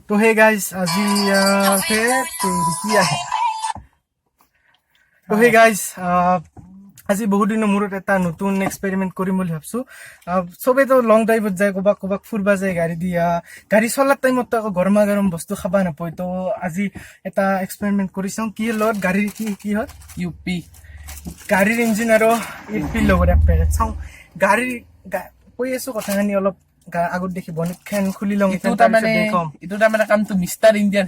तो hey guys আজি तो हे गाइस আজি বহুত দিনৰ মূৰত এটা নতুন এক্সপেৰিমেন্ট কৰিম বুলি ভাবছো সবে তো লং ড্ৰাইভত যায় কবাক ফুৰবা যায় গাড়ী দিয়া গাড়ী চলাৰ টাইমত তো গৰমা গৰম বস্তু খাবা নাপায় তো আজি এটা এক্সপেৰিমেন্ট কৰিছাও কি লগত গাড়ীৰ কি হয় ইউপি গাড়ীৰ ইঞ্জিন আৰু ইউপি লগত পেৰেট চাও গাড়ী কৈ আছো কথাখিনি অলপ আগত দেখি বনেট খান খুলি লং ইটো তা মানে কামটো মিস্টাৰ ইণ্ডিয়ান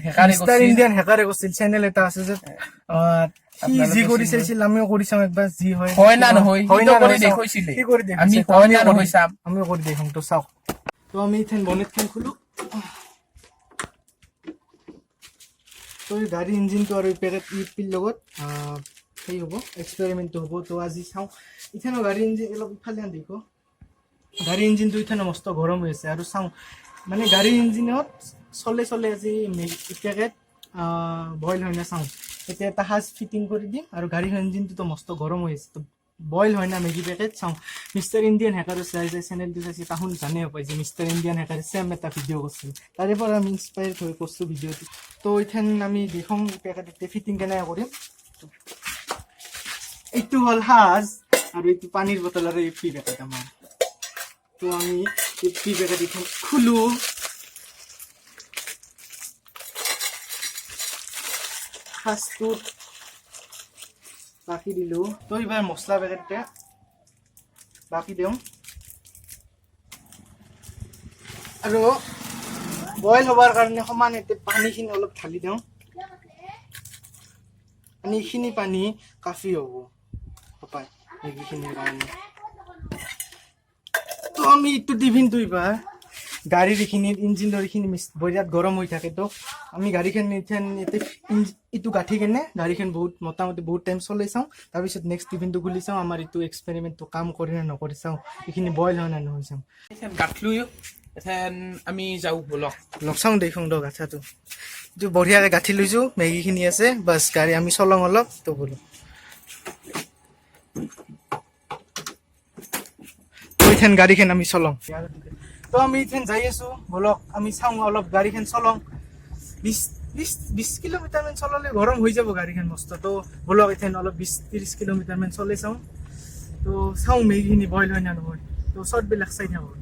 হেকাৰে কৰিছিল চেনেল এটা আছে যে কি জি কৰিছিল আমিও কৰিছাম একবাৰ জি হয় হয় না নহয় ইটো কৰি দেখৈছিলে কি কৰি দেখি আমি হয় না নহয় চাম আমিও কৰি দেখুম তো চাও তো আমি ইথেন বনেট খান খুলো তো গাড়ী ইঞ্জিনটো আৰু পেকেট ইপিৰ লগত সেই হ'ব এক্সপেৰিমেন্টটো হ'ব তো আজি চাও ইথেন গাড়ী ইঞ্জিন অলপ ইফালে দেখো গাড়ী ইঞ্জিনটো ইথেন মস্ত গৰম হৈ আছে আৰু চাও মানে গাড়ী ইঞ্জিনত চলে আজি পেকেট বইল হয় না চাও এতিয়া এটা হাজ ফিটিং কৰি দিম আৰু গাড়ীৰ ইঞ্জিনটো তো মস্ত গৰম হৈ আছে তো বইল হয় না মেগি পেকেট চাও মিস্টাৰ ইণ্ডিয়ান হেকাৰ চাই চেনেলটো চাইছে তাহুন জানে পাই যে মিস্টাৰ ইণ্ডিয়ান হেকাৰ সেম এটা ভিডিঅ' কৰিছিল তাৰে পৰা আমি ইনস্পায়াৰ হৈ কৰিছো ভিডিঅ'টো তো ইথেন আমি দেখোঁ পেকেটতে ফিটিং কেনেকৈ কৰিম এইটো হ'ল হাজ আৰু এইটো পানীৰ বটল আৰু ইপি পেকেট আমাৰ তো আমি ইপি পেকেট ইথেন খুলো হাজটো বাকি দিলো তো এবার মশলা পেকেটটা বাকি দিও আৰু বইল হবাৰ কাৰণে সমান এতে পানীখিনি অলপ ঢালি দিও পানীখিনি পানী কাফি হ'ব হপায় এইখিনিৰ কাৰণে তো আমি ইটো টিফিনটো এবাৰ গাড়ীৰ এইখিনিত ইঞ্জিনৰ এইখিনি বৰিয়াত গৰম হৈ থাকে তো আমি গাড়ীখন ইটো গাঠি কেনে গাড়ীখন মোটামুটি বহুত টাইম চলাই চাওঁ তাৰপিছত নেক্সট টিফিনটো খুলি চাওঁ আমাৰ এইটো এক্সপেৰিমেণ্টটো কাম কৰে নে নকৰে চাওঁ এইখিনি বইল হয় না নহয় চাওঁ গাঠলো এথেন আমি যাও বলক চাওঁ দেখোঁ দ গাঠাটো এইটো বঢ়িয়াকৈ গাঠি লৈছোঁ মেগীখিনি আছে বাছ গাড়ী আমি চলাওঁ অলপ তো বলো এইখন গাড়ীখন আমি চলাওঁ তো আমি ইথেন যাই আছো বলক আমি চাওঁ অলপ গাড়ীখন চলাওঁ 20 কিলোমিটাৰ মান চলালে গৰম হৈ যাব গাড়ীখন মস্ত তো বলক ইথেন অলপ 20-30 কিলোমিটাৰ মান চলাই চাওঁ তো চাওঁ মেগীখিনি বইল হয় না নহয় তো শ্বৰ্টবিলাক চাই থাকোঁ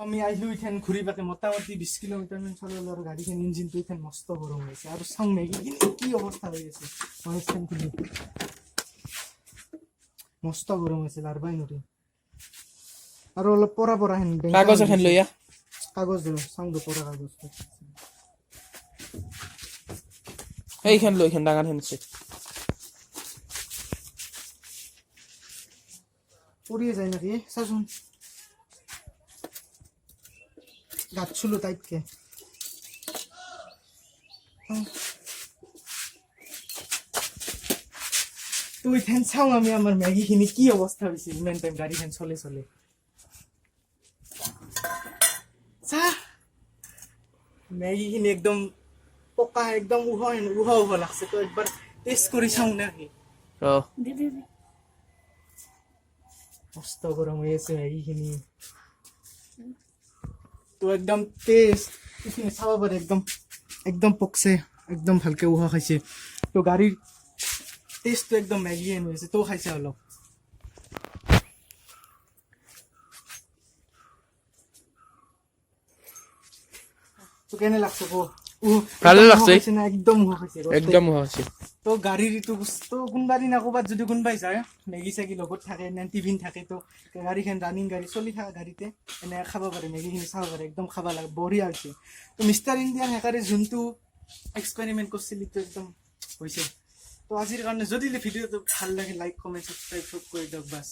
আমি আহিলো ইথেন ঘূৰি পাকে মোটামুটি 20 কিলোমিটাৰ মান চলালো আৰু গাড়ীখন ইঞ্জিনটো ইথেন মস্ত গৰম হৈছে আৰু চাওঁ মেগীখিনি কি অৱস্থা হৈ আছে মই ইথেন খুলি মস্ত গৰম হৈছে লাৰবাই নৰি আৰু অলপ পৰা হেন কাগজ এখন লৈ আ কাগজ চাওঁ দে পৰা কাগজ এইখন লৈ এইখন ডাঙৰ হেন আছে পৰিয়ে যায় নেকি চাচোন গাছলো টাইপকে তো ইথেন চাওঁ আমি আমাৰ মেগীখিনি কি অৱস্থা হৈছে ইমান টাইম গাড়ীখন চলে মেগীখিনি একদম পকা একদম উহ লাগছে তো একবাৰ টেষ্ট কৰি চাওঁ নাকি মস্ত গৰম হৈ আছে মেগীখিনি তো একদম টেষ্ট এইখিনি চাব পাৰে একদম একদম পকছে একদম ভালকৈ উহা খাইছে তো গাড়ীৰ টেষ্টটো একদম মেগী হেন হৈছে তো খাইছে অলপ তো কেনে লাগছে কো ভালে লাগছে না একদম উহা খাইছে একদম হৈছে তো গাড়ীৰ এইটো তো কোনবাদিন ক'ৰবাত যদি কোনোবাই যায় মেগী চেগি লগত থাকে নে টিফিন থাকে তো গাড়ীখন ৰানিং গাড়ী চলি থকা গাড়ীতে এনে খাব পাৰে মেগীখিনি চাব পাৰে একদম খাব লাগে বঢ়িয়া হৈছে তো মিষ্টাৰ ইণ্ডিয়ান হেকাৰে যোনটো এক্সপেৰিমেণ্ট কৰিছিল এইটো একদম হৈছে তো আজিৰ কাৰণে যদি ভিডিঅ'টো ভাল লাগে লাইক কমেণ্ট ছাবস্ক্ৰাইব কৰি দিয়ক বাছ